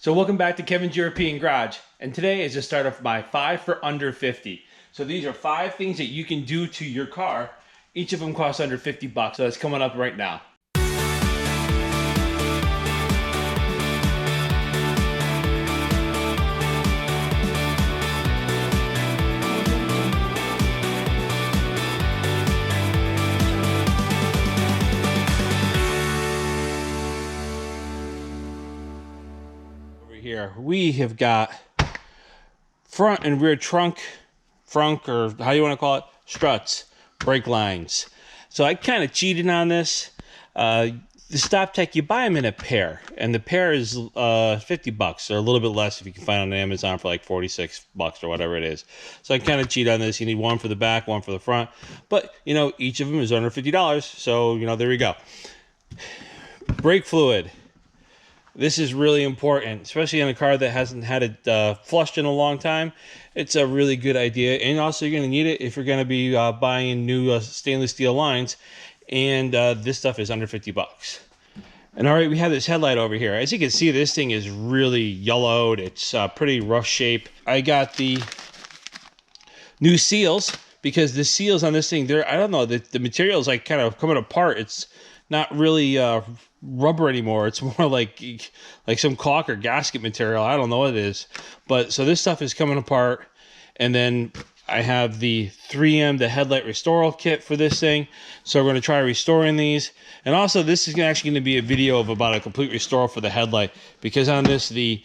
So welcome back to Kevin's European Garage, and today is the start of my 5 for under 50. So these are 5 things that you can do to your car. Each of them costs under 50 bucks, so that's coming up right now. Here we have got front and rear trunk, or how you want to call it, struts, brake lines. So I kind of cheated on this. The Stop Tech, you buy them in a pair, and the pair is 50 bucks or a little bit less if you can find on Amazon for like 46 bucks or whatever it is. So I kind of cheat on this. You need one for the back, one for the front, but you know, each of them is under $50. So you know, there we go. Brake fluid. This is really important, especially in a car that hasn't had it flushed in a long time. It's a really good idea, and also you're going to need it if you're going to be buying new stainless steel lines, and this stuff is under 50 bucks. And all right, we have this headlight over here. As you can see, this thing is really yellowed. It's pretty rough shape. I got the new seals because the seals on this thing, I don't know, the material is like kind of coming apart. It's not really rubber anymore. It's more like some caulk or gasket material. I don't know what it is, but so this stuff is coming apart. And then I have the 3M, the headlight restoral kit for this thing. So we're going to try restoring these. And also this is actually going to be a video about a complete restore for the headlight, because on this, the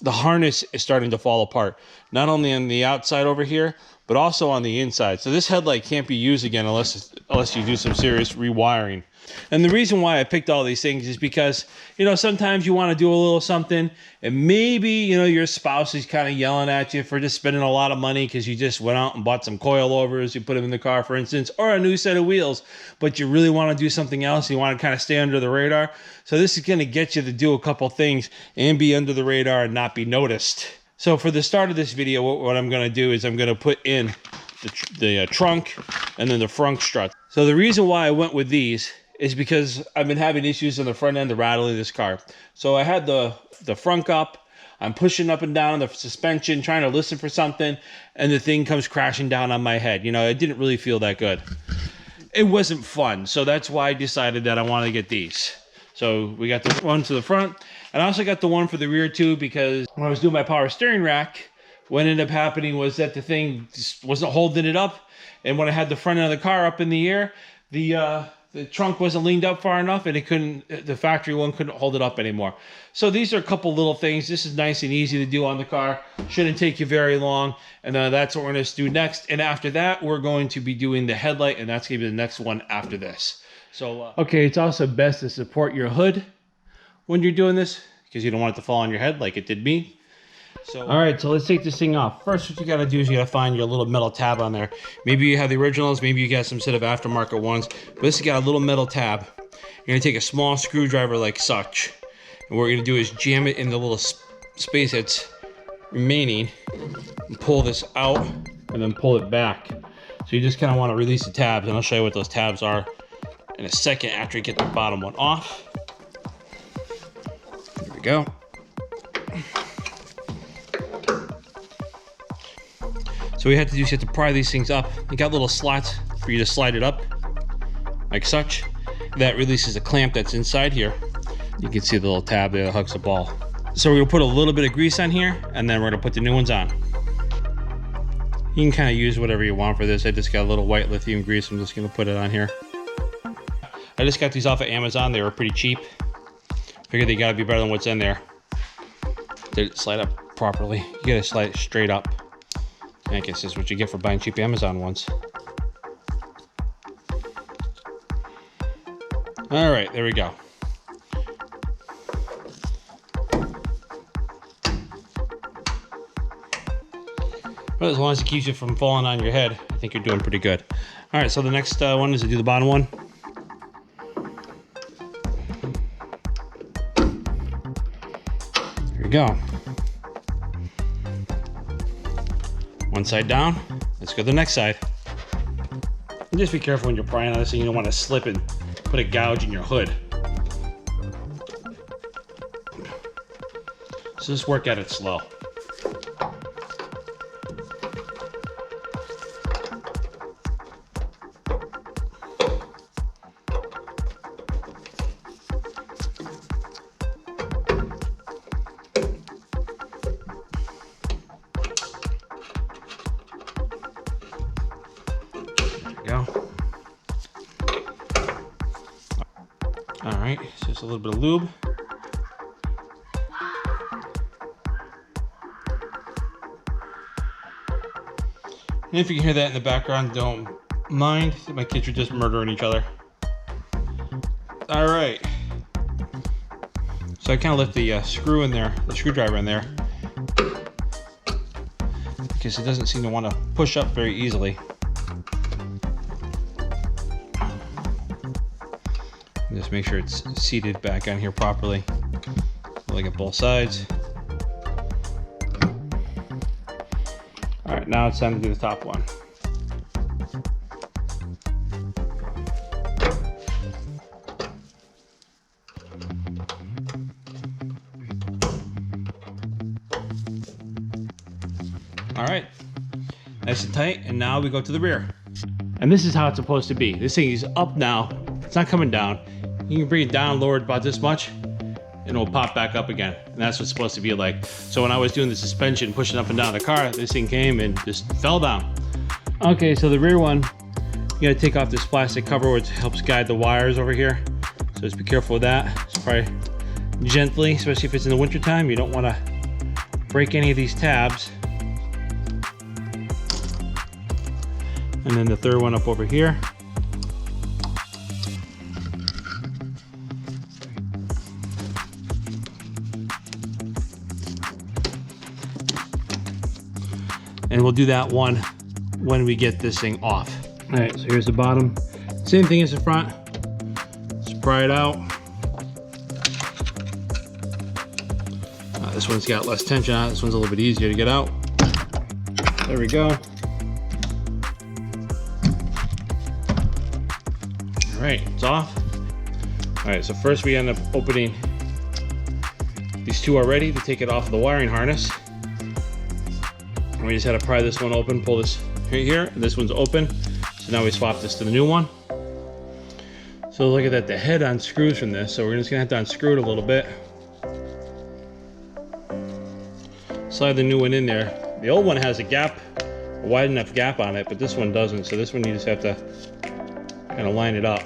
harness is starting to fall apart, not only on the outside over here, but also on the inside. So this headlight can't be used again unless you do some serious rewiring. And the reason why I picked all these things is because, you know, sometimes you want to do a little something, and maybe, you know, your spouse is kind of yelling at you for just spending a lot of money because you just went out and bought some coilovers, you put them in the car, for instance, or a new set of wheels, but you really want to do something else. You want to kind of stay under the radar. So this is going to get you to do a couple things and be under the radar and not be noticed. So for the start of this video, what I'm going to do is I'm going to put in the trunk and then the front strut. So the reason why I went with these is because I've been having issues on the front end, the rattle of this car. So I had the front up, I'm pushing up and down the suspension, trying to listen for something, and the thing comes crashing down on my head. You know, it didn't really feel that good. It wasn't fun, so that's why I decided that I wanted to get these. So we got the one to the front, and I also got the one for the rear too, because when I was doing my power steering rack, what ended up happening was that the thing just wasn't holding it up, and when I had the front end of the car up in the air, the trunk wasn't leaned up far enough, and the factory one couldn't hold it up anymore. So these are a couple little things. This is nice and easy to do on the car. Shouldn't take you very long. And that's what we're going to do next. And after that, we're going to be doing the headlight, and that's going to be the next one after this. So, okay, it's also best to support your hood when you're doing this, because you don't want it to fall on your head like it did me. So, all right, so let's take this thing off. First, what you got to do is you got to find your little metal tab on there. Maybe you have the originals, maybe you got some set of aftermarket ones, but this has got a little metal tab. You're going to take a small screwdriver like such, and what we're going to do is jam it in the little space that's remaining, and pull this out, and then pull it back. So you just kind of want to release the tabs, and I'll show you what those tabs are in a second after you get the bottom one off. There we go. So what you have to do is you have to pry these things up. You got little slots for you to slide it up, like such. That releases a clamp that's inside here. You can see the little tab there that hooks the ball. So we're gonna put a little bit of grease on here, and then we're gonna put the new ones on. You can kind of use whatever you want for this. I just got a little white lithium grease. I'm just gonna put it on here. I just got these off of Amazon. They were pretty cheap. Figured they gotta be better than what's in there. They didn't slide up properly. You gotta slide it straight up. I guess this is what you get for buying cheap Amazon ones. All right, there we go. Well, as long as it keeps you from falling on your head, I think you're doing pretty good. All right, so the next one is to do the bottom one. There we go. One side down, let's go to the next side. And just be careful when you're prying on this thing. You don't want to slip and put a gouge in your hood. So just work at it slow. Go. All right, so just a little bit of lube. And if you can hear that in the background, don't mind. My kids are just murdering each other. All right. So I kind of left the screw in there, the screwdriver in there, because it doesn't seem to want to push up very easily. Just make sure it's seated back on here properly. Like at both sides. All right, now it's time to do the top one. All right, nice and tight, and now we go to the rear. And this is how it's supposed to be. This thing is up now, it's not coming down. You can bring it down, lower it about this much, and it'll pop back up again. And that's what it's supposed to be like. So when I was doing the suspension, pushing up and down the car, this thing came and just fell down. Okay, so the rear one, you gotta take off this plastic cover which helps guide the wires over here. So just be careful with that. Just probably gently, especially if it's in the winter time. You don't wanna break any of these tabs. And then the third one up over here. And we'll do that one when we get this thing off. All right, so here's the bottom. Same thing as the front. Just pry it out. This one's got less tension on it. This one's a little bit easier to get out. There we go. All right, it's off. All right, so first we end up opening these two already to take it off of the wiring harness. We just had to pry this one open, pull this right here, and this one's open. So now we swap this to the new one. So look at that, the head unscrews from this. So we're just gonna have to unscrew it a little bit. Slide the new one in there. The old one has a gap, a wide enough gap on it, but this one doesn't. So this one you just have to kind of line it up.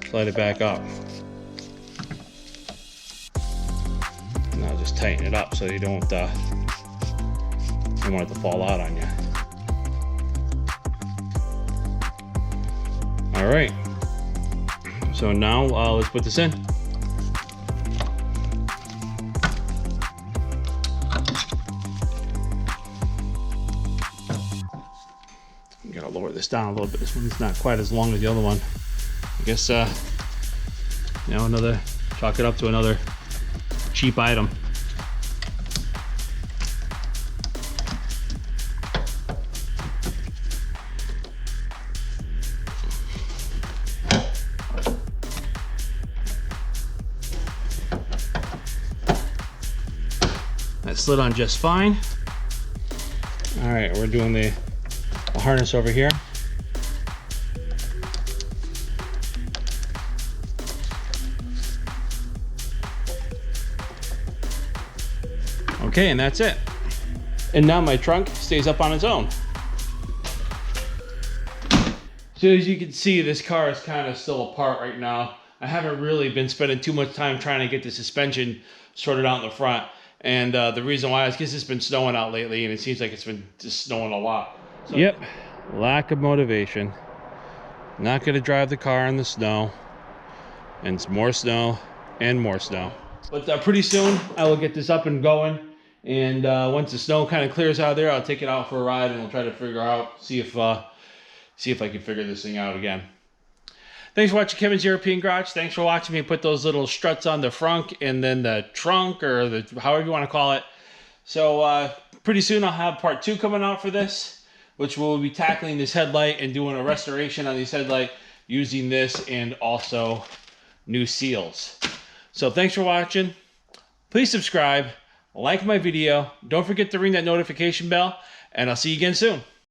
Slide it back up. Now just tighten it up so you don't want it to fall out on you. All right, so now let's put this in. I'm gonna lower this down a little bit. This one's not quite as long as the other one. I guess another, chalk it up to another cheap item. That slid on just fine. All right, we're doing the harness over here. Okay, and that's it. And now my trunk stays up on its own. So as you can see, this car is kind of still apart right now. I haven't really been spending too much time trying to get the suspension sorted out in the front. And the reason why is because it's been snowing out lately, and it seems like it's been just snowing a lot. So, yep, lack of motivation. Not gonna drive the car in the snow. And it's more snow and more snow. But pretty soon I will get this up and going. And once the snow kind of clears out of there, I'll take it out for a ride and we'll try to figure out, see if I can figure this thing out again. Thanks for watching Kevin's European Garage. Thanks for watching me put those little struts on the front and then the trunk, or the however you want to call it. So pretty soon I'll have part 2 coming out for this, which will be tackling this headlight and doing a restoration on this headlight using this and also new seals. So thanks for watching. Please subscribe. like my video. Don't forget to ring that notification bell, and I'll see you again soon.